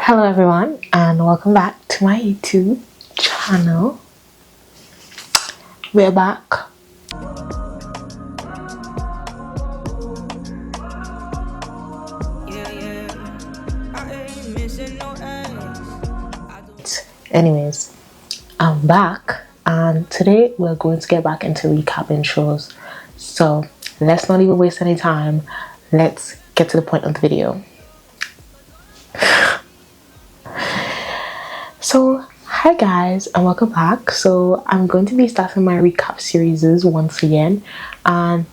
Hello everyone and welcome back to my YouTube channel. We're back. Anyways, I'm back and today we're going to get back into recapping shows. So let's not even waste any time. Let's get to the point of the video. So hi guys and welcome back. So I'm going to be starting my recap series once again, and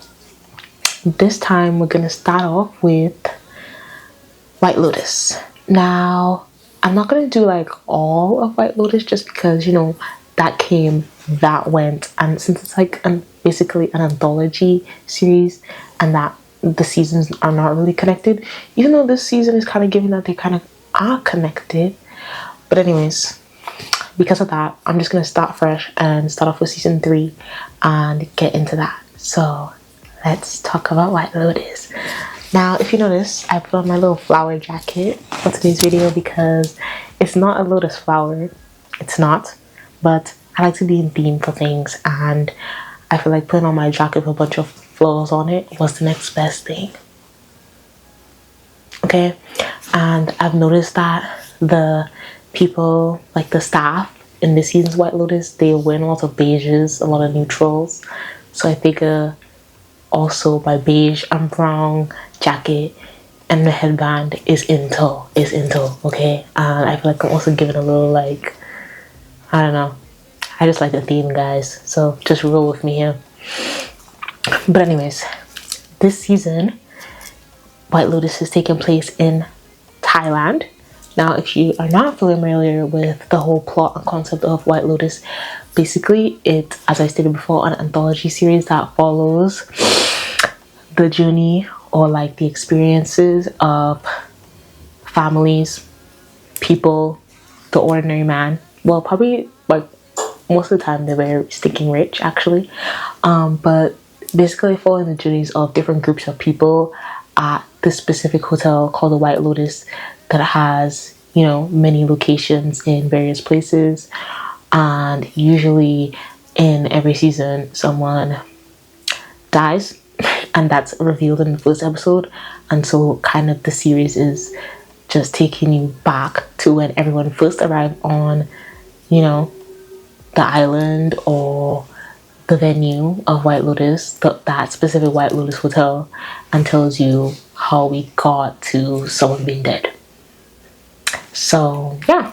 this time we're going to start off with White Lotus. Now I'm not going to do like all of White Lotus just because, you know, that came, that went, and since it's like basically an anthology series and that the seasons are not really connected, even though this season is kind of giving that they kind of are connected. But anyways, because of that, I'm just going to start fresh and start off with season 3 and get into that. So let's talk about White Lotus. Now, if you notice, I put on my little flower jacket for today's video because it's not a lotus flower. It's not. But I like to be in theme for things, and I feel like putting on my jacket with a bunch of flowers on it was the next best thing. Okay? And I've noticed that the people, like the staff in this season's White Lotus, they wear a lot of beiges, a lot of neutrals. So I think also my beige and brown jacket and the headband is into, okay? And I feel like I'm also giving a little, like, I don't know, I just like the theme, guys, so just roll with me here. But anyways, this season White Lotus is taking place in Thailand. Now, if you are not familiar with the whole plot and concept of White Lotus, basically it, as I stated before, an anthology series that follows the journey or like the experiences of families, people, the ordinary man. Well, probably like most of the time they were stinking rich actually, but basically following the journeys of different groups of people at this specific hotel called the White Lotus that has, you know, many locations in various places, and usually in every season someone dies and that's revealed in the first episode. And so kind of the series is just taking you back to when everyone first arrived on, you know, the island or the venue of White Lotus, that specific White Lotus hotel, and tells you how we got to someone being dead. So yeah,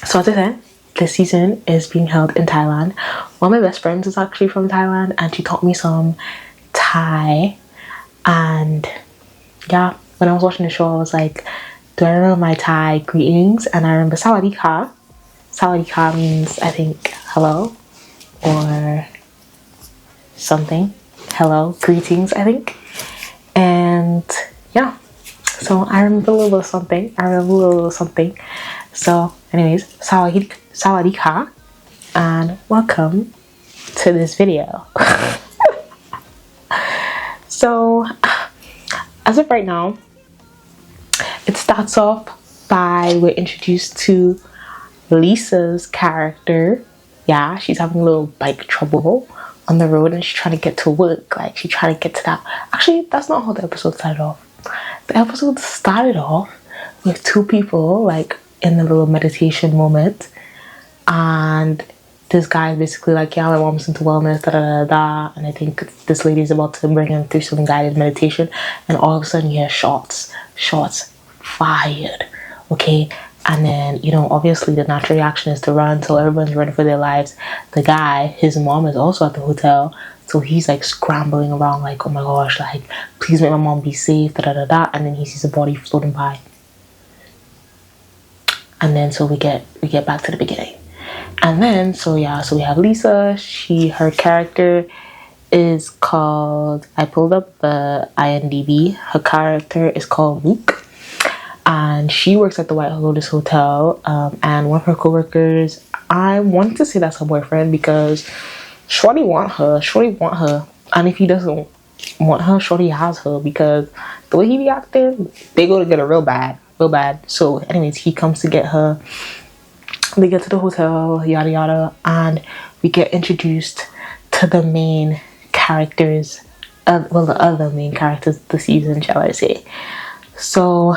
so as I said, this season is being held in Thailand. One of my best friends is actually from Thailand and she taught me some Thai, and yeah, when I was watching the show I was like, do I remember my Thai greetings? And I remember Sawadee Ka. Sawadee Ka means, I think, hello or something. Hello, greetings, I think. And yeah, so I remember a little bit of something. So anyways, Sawadee Ka and welcome to this video. So as of right now, it starts off by we're introduced to Lisa's character. Yeah, she's having a little bike trouble on the road and she's trying to get to work. Like, she's trying to get to that. Actually, that's not how the episode started off. The episode started off with two people like in a little meditation moment, and this guy is basically like, yeah, my mom's into wellness, da da da da, and I think this lady is about to bring him through some guided meditation, and all of a sudden you hear shots fired, okay? And then, you know, obviously the natural reaction is to run, so everyone's running for their lives. The guy, his mom is also at the hotel, so he's like scrambling around like, oh my gosh, like, please make my mom be safe, da da da da, and then he sees a body floating by. And then so we get back to the beginning. And then so yeah, so we have Lisa. Her character is called, I pulled up the IMDb, her character is called Luke, and she works at the White Lotus Hotel, and one of her co-workers, I want to say that's her boyfriend because Shorty want her, and if he doesn't want her, Shorty has her, because the way he be acting, they go together real bad. real bad. So anyways, he comes to get her. They get to the hotel, yada yada, and we get introduced to the main characters, well, the other main characters of the season, shall I say. So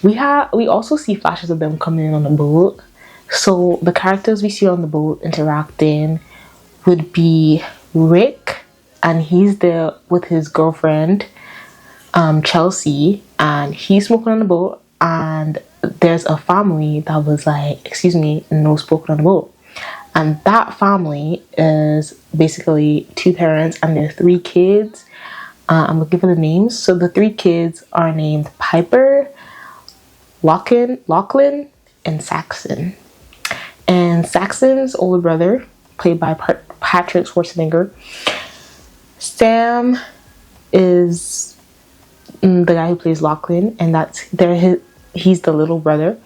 we also see flashes of them coming in on the boat. So the characters we see on the boat interacting would be Rick, and he's there with his girlfriend Chelsea, and he's smoking on the boat, and there's a family that was like, excuse me, no smoking on the boat. And that family is basically 2 parents and their 3 kids. I'm looking for the names. So the 3 kids are named Piper, Lachlan, and Saxon. And Saxon's older brother, played by Patrick Schwarzenegger. Sam is the guy who plays Lachlan, and he's the little brother.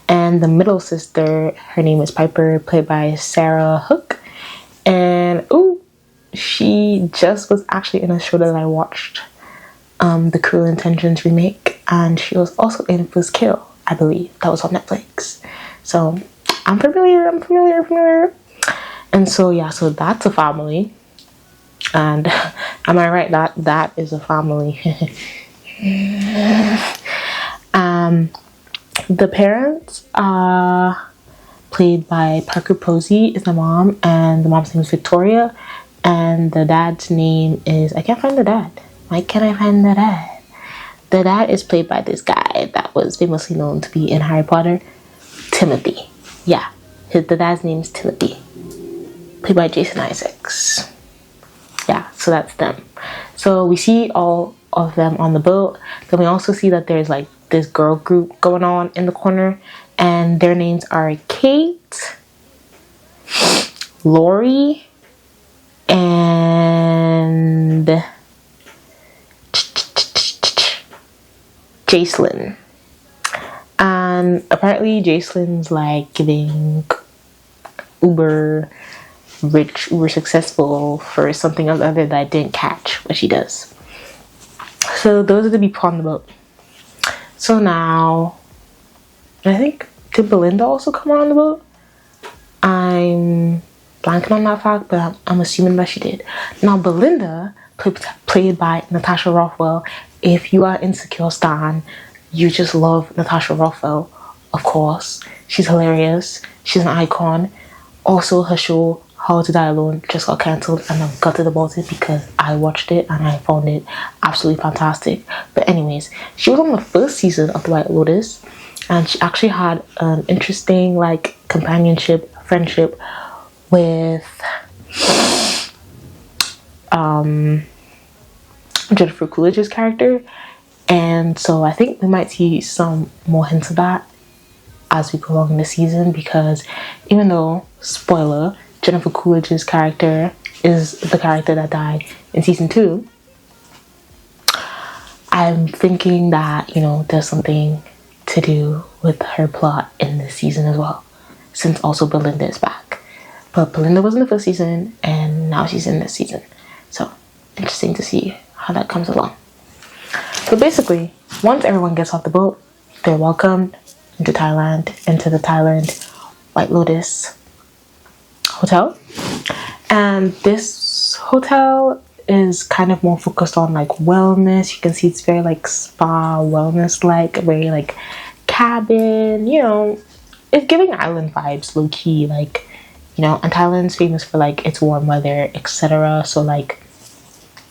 And the middle sister, her name is Piper, played by Sarah Hook. And she just was actually in a show that I watched, the Cruel Intentions remake, and she was also in First Kill, I believe. That was on Netflix. So I'm familiar. And so yeah, so that's a family. And am I right? That is a family. The parents are played by Parker Posey is the mom, and the mom's name is Victoria, and the dad's name is, I can't find the dad. Why can't I find the dad? The dad is played by this guy that was famously known to be in Harry Potter, Timothy. Yeah, the dad's name is Timothy, played by Jason Isaacs. Yeah, so that's them. So we see all of them on the boat. Then we also see that there's like this girl group going on in the corner, and their names are Kate, Lori, and Jacelyn. And apparently Jacelyn's like giving uber rich, uber successful for something other that I didn't catch what she does. So those are the people on the boat. So now, I think, did Belinda also come on the boat? I'm blanking on that fact, but I'm assuming that she did. Now, Belinda, played by Natasha Rothwell. If you are Insecure stan, you just love Natasha Rothwell, of course. She's hilarious. She's an icon. Also, her show, How to Die Alone, just got cancelled, and I'm gutted about it because I watched it and I found it absolutely fantastic. But anyways, she was on the first season of The White Lotus, and she actually had an interesting like companionship, friendship with Jennifer Coolidge's character. And so I think we might see some more hints of that as we go along in the season, because even though, spoiler, Jennifer Coolidge's character is the character that died in season 2, I'm thinking that, you know, there's something to do with her plot in this season as well, since also Belinda is back. But Belinda was in the first season, and now she's in this season. So, interesting to see how that comes along. But basically, once everyone gets off the boat, they're welcomed into the Thailand White Lotus hotel. And this hotel is kind of more focused on like wellness. You can see it's very like spa wellness, like very like cabin, you know, it's giving island vibes, low key, like, you know. And Thailand's famous for like its warm weather, etc. So like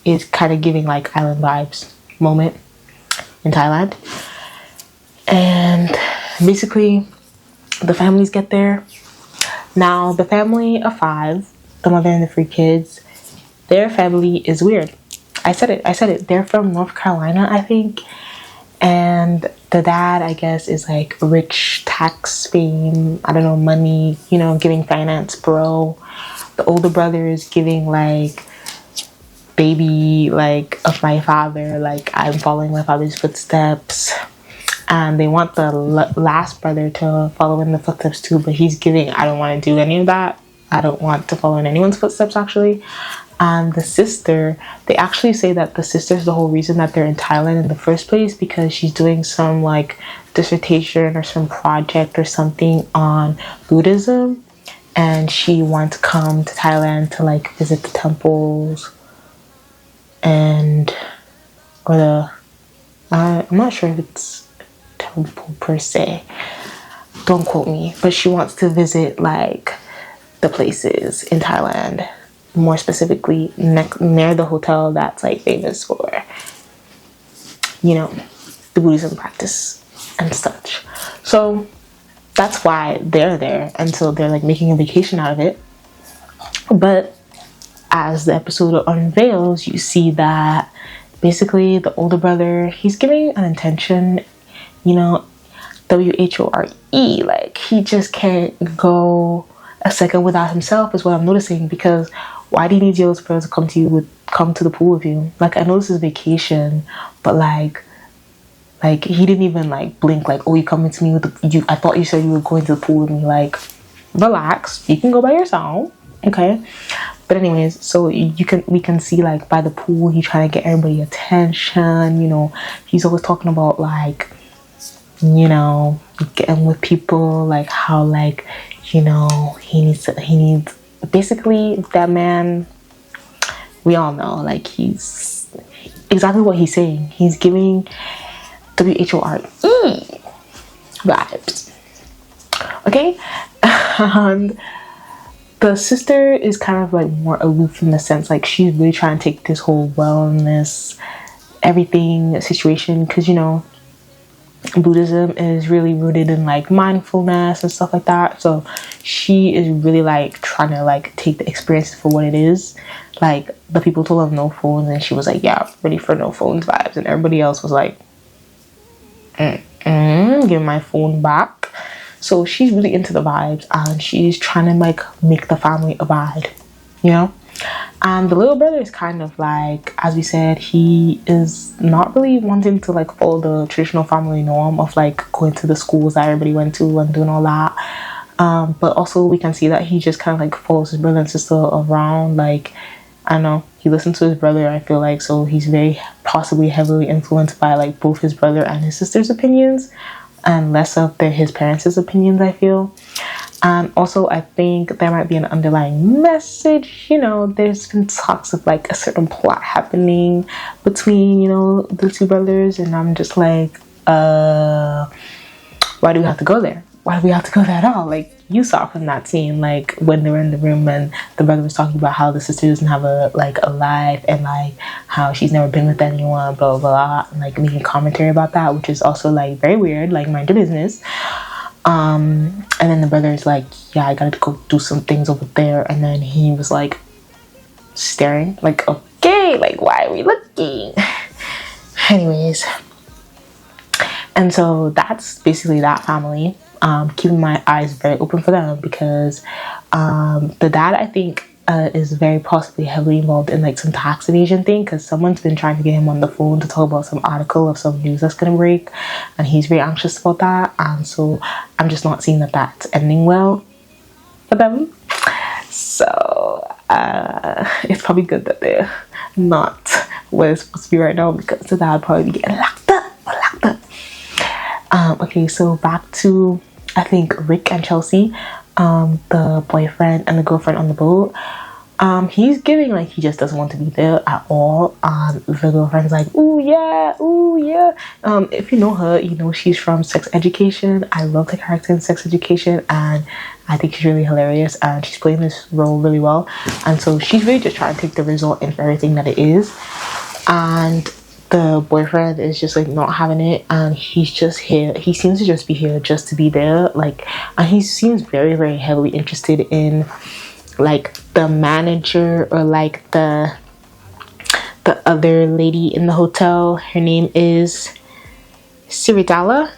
it's kind of giving like island vibes moment in Thailand. And basically the families get there. Now the family of 5, the mother and the 3 kids, their family is weird. I said it. They're from North Carolina, I think. And the dad, I guess, is like rich, tax fame, I don't know, money, you know, giving finance bro. The older brother is giving like baby, like, of my father, like, I'm following my father's footsteps. And they want the last brother to follow in the footsteps too, but he's giving, I don't want to do any of that. I don't want to follow in anyone's footsteps, actually. And the sister, they actually say that the sister is the whole reason that they're in Thailand in the first place, because she's doing some like dissertation or some project or something on Buddhism, and she wants to come to Thailand to like visit the temples and or the I'm not sure if it's temple per se, don't quote me, but she wants to visit like the places in Thailand, more specifically near the hotel that's like famous for, you know, the Buddhism practice and such. So that's why they're there, and so they're like making a vacation out of it. But as the episode unveils, you see that basically the older brother, he's giving an intention, you know, WHORE, like he just can't go a second without himself, is what I'm noticing. Because why do you need your older brother to come to the pool with you? Like, I know this is vacation, but like he didn't even like blink, like, oh, you coming to me with you, I thought you said you were going to the pool with me. Like, relax, you can go by yourself, okay? But anyways, so we can see like by the pool, he trying to get everybody attention, you know. He's always talking about like, you know, getting with people, like how like, you know, he needs basically that man, we all know, like he's exactly what he's saying. He's giving WHORE vibes, okay? And the sister is kind of like more aloof, in the sense like she's really trying to take this whole wellness everything situation, because you know Buddhism is really rooted in like mindfulness and stuff like that. So she is really like trying to like take the experience for what it is. Like, the people told her no phones, and she was like, yeah, ready for no phones vibes, and everybody else was like, give my phone back. So she's really into the vibes, and she's trying to like make the family abide, you know. And the little brother is kind of like, as we said, he is not really wanting to like follow the traditional family norm of like going to the schools that everybody went to and doing all that. But also we can see that he just kind of like follows his brother and sister around. Like, I don't know, he listens to his brother, I feel like, so he's very possibly heavily influenced by like both his brother and his sister's opinions, and less of his parents' opinions, I feel. And also, I think there might be an underlying message. You know, there's been talks of like a certain plot happening between, you know, the two brothers, and I'm just like, why do we have to go there? Why do we have to go there at all? Like, you saw from that scene, like when they were in the room and the brother was talking about how the sister doesn't have a life, and like how she's never been with anyone, blah blah blah, and like making commentary about that, which is also like very weird. Like, mind your business. And then the brother's like, yeah, I gotta go do some things over there. And then he was like staring, like, okay, like, why are we looking? Anyways, and so that's basically that family. Keeping my eyes very open for them, because the dad, I think, is very possibly heavily involved in like some tax evasion thing, because someone's been trying to get him on the phone to talk about some article of some news that's gonna break, and he's very anxious about that. And so I'm just not seeing that that's ending well for them. So it's probably good that they're not where it's supposed to be right now, because the dad would probably be getting locked up. Okay, so back to, I think, Rick and Chelsea, the boyfriend and the girlfriend on the boat. He's giving like he just doesn't want to be there at all. The girlfriend's like, ooh yeah. If you know her, you know she's from Sex Education. I love the character in Sex Education, and I think she's really hilarious, and she's playing this role really well. And so she's really just trying to take the result in everything that it is. And the boyfriend is just like not having it, and he's just here. He seems to just be here just to be there. Like, and he seems very, very heavily interested in like the manager, or like the other lady in the hotel. Her name is Siridala,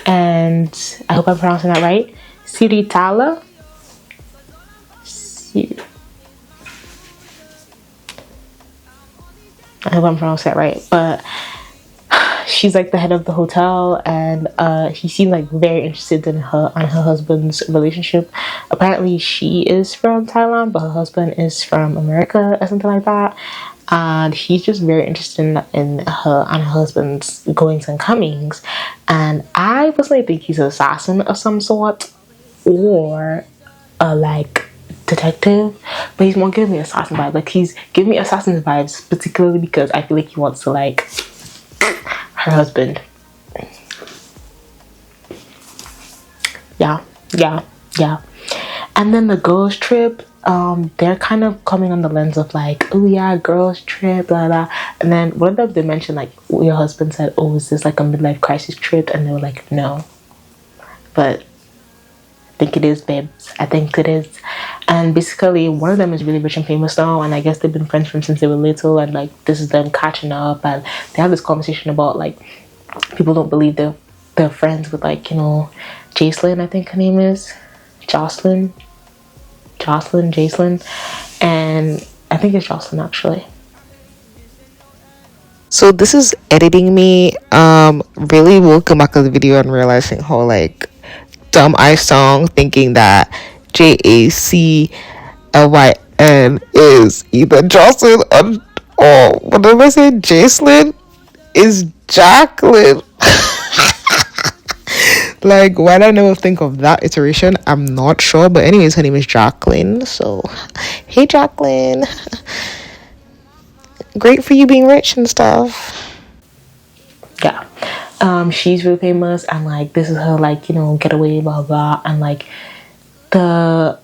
and I hope I'm pronouncing that right. Siritala. I hope I'm pronouncing that right, but she's like the head of the hotel, and he seemed like very interested in her and her husband's relationship. Apparently she is from Thailand, but her husband is from America or something like that, and he's just very interested in her and her husband's goings and comings. And I personally think he's an assassin of some sort, or a like detective, but he's more giving me assassin vibes. Like, he's giving me assassin vibes particularly because I feel like he wants to like her husband. Yeah. And then the girls trip, they're kind of coming on the lens of like, oh yeah, girls trip, blah blah. And then one of them, they mentioned like, your husband said, oh, is this like a midlife crisis trip? And they were like, no, but I think it is, babes. I think it is. And basically, one of them is really rich and famous now, and I guess they've been friends from since they were little, and like this is them catching up, and they have this conversation about like people don't believe they're friends with, like, you know, Jacelyn, I think her name is Jacelyn, and I think it's Jocelyn actually. So this is editing me. Really looking back at the video and realizing how like dumb I sound, thinking that JACLYN is either Jocelyn or whatever I say, Jacelyn is Jacqueline. Like, why did I never think of that iteration? I'm not sure. But anyways, her name is Jacqueline. So, hey Jacqueline. Great for you being rich and stuff. Yeah. She's really famous, and like this is her like, you know, getaway, blah blah. And like the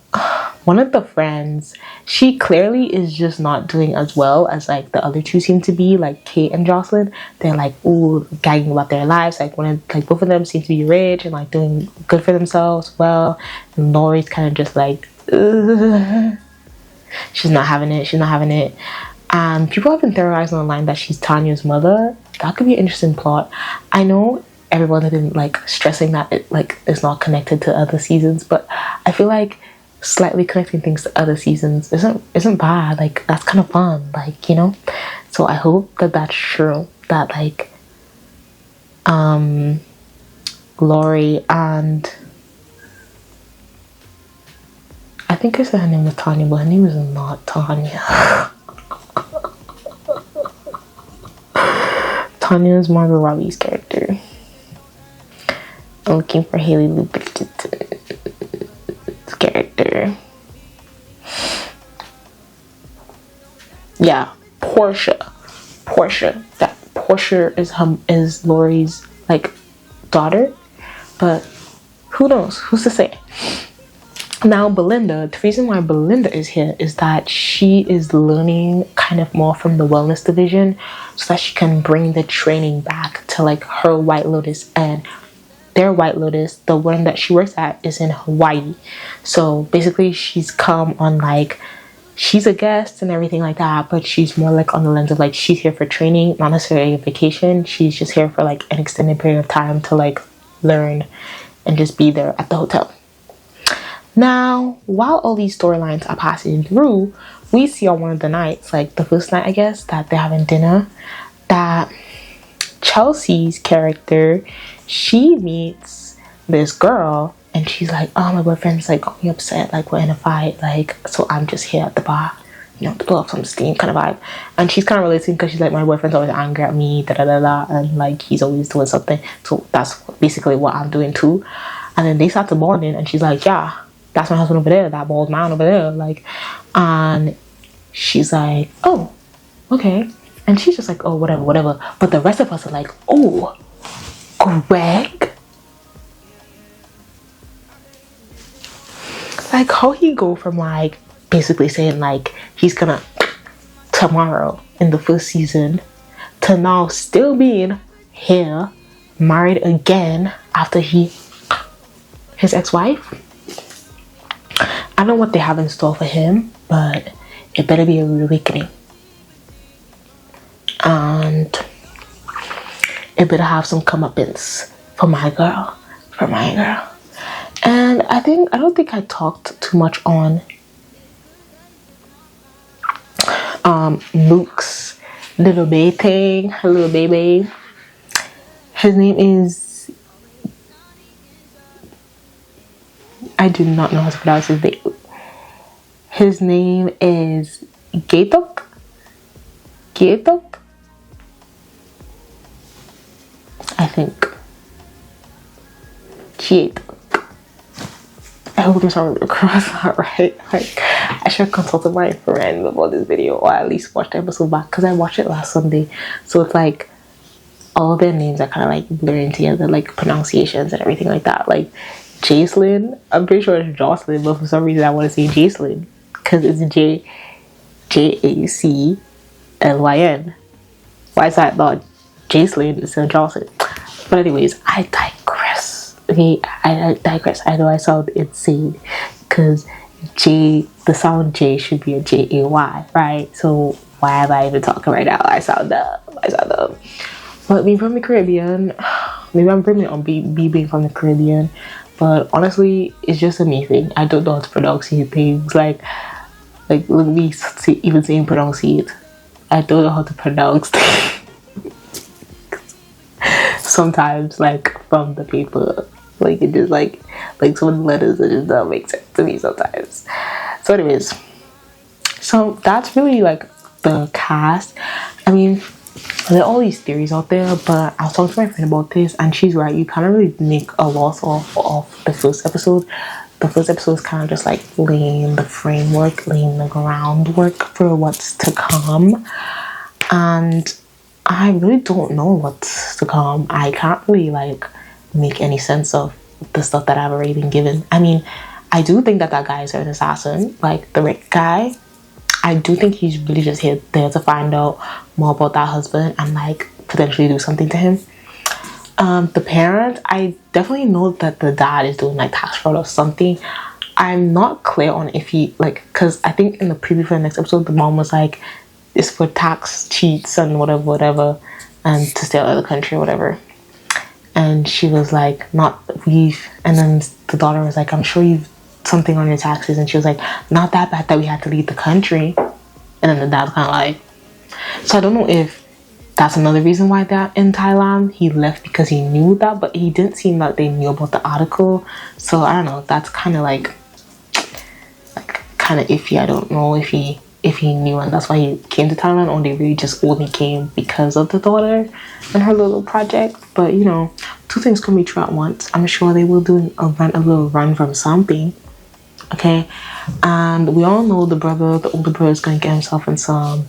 one of the friends, she clearly is just not doing as well as like the other two seem to be, like Kate and Jocelyn. They're like, ooh, gagging about their lives. Like both of them seem to be rich and like doing good for themselves well. And Lori's kind of just like, ugh. She's not having it. And people have been theorizing online that she's Tanya's mother. That could be an interesting plot. I know everyone has been like stressing that it like is not connected to other seasons, but I feel like slightly connecting things to other seasons isn't bad. Like, that's kind of fun, like, you know. So I hope that that's true, that like Lori and I think I said her name was Tanya, but her name is not Tanya. Tanya is Margot Robbie's character. I'm looking for Haley Lubert's character. Yeah, Portia. That Portia is Lori's like daughter, but who knows? Who's to say? Now, Belinda, the reason why Belinda is here is that she is learning kind of more from the wellness division so that she can bring the training back to like her White Lotus, and their White Lotus, the one that she works at, is in Hawaii. So basically she's come on like, she's a guest and everything like that, but she's more like on the lens of like, she's here for training, not necessarily a vacation. She's just here for like an extended period of time to like learn and just be there at the hotel. Now, while all these storylines are passing through, we see on one of the nights, like the first night, I guess, that they're having dinner, that Chelsea's character, she meets this girl, and she's like, oh, my boyfriend's like got me upset, like we're in a fight, like, so I'm just here at the bar, you know, to blow up some steam kind of vibe. And she's kind of relating because she's like, my boyfriend's always angry at me, and like he's always doing something, so that's basically what I'm doing too. And then they start to bonding, and she's like, yeah, that's my husband over there, that bald man over there, like. And she's like, oh, okay. And she's just like, oh, whatever. But the rest of us are like, oh, Greg? Like, how he go from like basically saying like he's gonna tomorrow in the first season to now still being here, married again after his ex-wife? I don't know what they have in store for him, but it better be a rude awakening. And it better have some comeuppance for my girl. And I don't think I talked too much on Luke's little baby. His name is, I do not know how to pronounce his name. His name is Gatok. Gatok, I think. Gatok. I hope I'm sorry across that right. Like, I should have consulted my friend about this video, or at least watched the episode back, because I watched it last Sunday. So it's like all their names are kind of like blurring together, like pronunciations and everything like that. Like Jacelyn, I'm pretty sure it's Jocelyn, but for some reason I want to say Jacelyn because it's Jaclyn. Why is that not Jacelyn instead of Jocelyn? But anyways, I digress. Okay, I digress. I know I sound insane because the sound J should be a Jay, right? So why am I even talking right now? I sound dumb. But being from the Caribbean, maybe I'm blaming it on being from the Caribbean, but honestly, it's just a me thing. I don't know how to pronounce these things. Like look at me even saying pronounce it. I don't know how to pronounce sometimes, like from the paper. Like it just like some of the letters that just don't make sense to me sometimes. So anyways, so that's really like the cast. I mean, there are all these theories out there, but I was talking to my friend about this, and she's right. You can't really make a lot of the first episode. The first episode is kind of just like laying the framework, laying the groundwork for what's to come. And I really don't know what's to come. I can't really like make any sense of the stuff that I've already been given. I mean, I do think that guy is an assassin, like the Rick guy. I do think he's really just there to find out more about that husband and like potentially do something to him. The parent, I definitely know that the dad is doing like tax fraud or something. I'm not clear on if he like, because I think in the preview for the next episode, the mom was like, it's for tax cheats and whatever, and to stay out of the country or whatever. And she was like, not we've, and then the daughter was like, I'm sure you've something on your taxes, and she was like, not that bad that we had to leave the country. And then the dad's kind of like, so I don't know if that's another reason why they're in Thailand. He left because he knew that, but he didn't seem like they knew about the article. So I don't know, that's kind of like kind of iffy. I don't know if he knew and that's why he came to Thailand, or they really just only came because of the daughter and her little project. But you know, two things can be true at once. I'm sure they will do a little run from something. Okay, and we all know the older brother is gonna get himself in some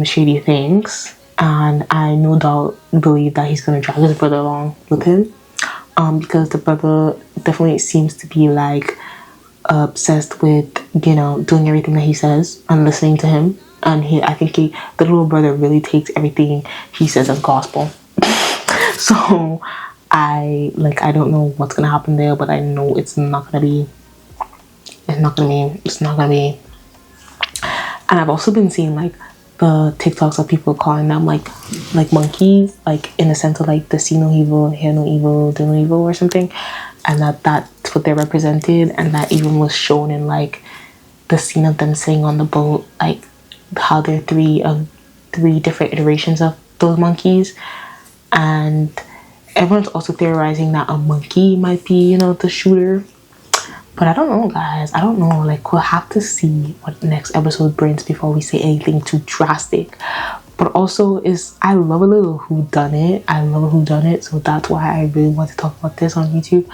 shady things, and I no doubt believe that he's gonna drag his brother along with him, because the brother definitely seems to be like obsessed with, you know, doing everything that he says and listening to him, and I think the little brother really takes everything he says as gospel. So I don't know what's gonna happen there, but I know it's not gonna be. And I've also been seeing like the TikToks of people calling them like monkeys, like in the sense of like the see no evil, hear no evil, do no evil or something, and that's what they're represented, and that even was shown in like the scene of them sitting on the boat, like how they're three different iterations of those monkeys. And everyone's also theorizing that a monkey might be, you know, the shooter. But I don't know, guys. I don't know. Like, we'll have to see what the next episode brings before we say anything too drastic. But also, I love a little whodunit. So that's why I really want to talk about this on YouTube.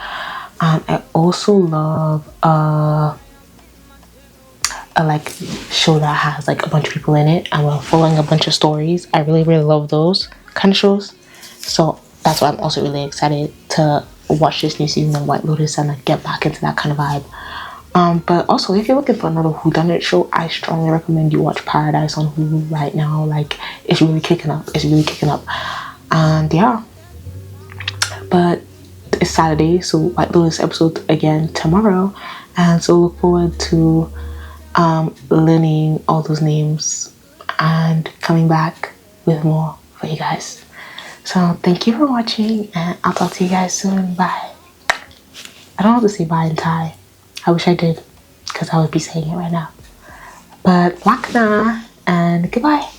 And I also love a like show that has like a bunch of people in it and we're following a bunch of stories. I really, really love those kind of shows. So that's why I'm also really excited to watch this new season of White Lotus and like, get back into that kind of vibe. But also, if you're looking for another whodunit show, I strongly recommend you watch Paradise on Hulu right now. Like, it's really kicking up. And yeah, but it's Saturday, so White Lotus episode again tomorrow, and so look forward to learning all those names and coming back with more for you guys. So thank you for watching, and I'll talk to you guys soon. Bye. I don't know how to say bye in Thai. I wish I did, because I would be saying it right now. But lakna and goodbye.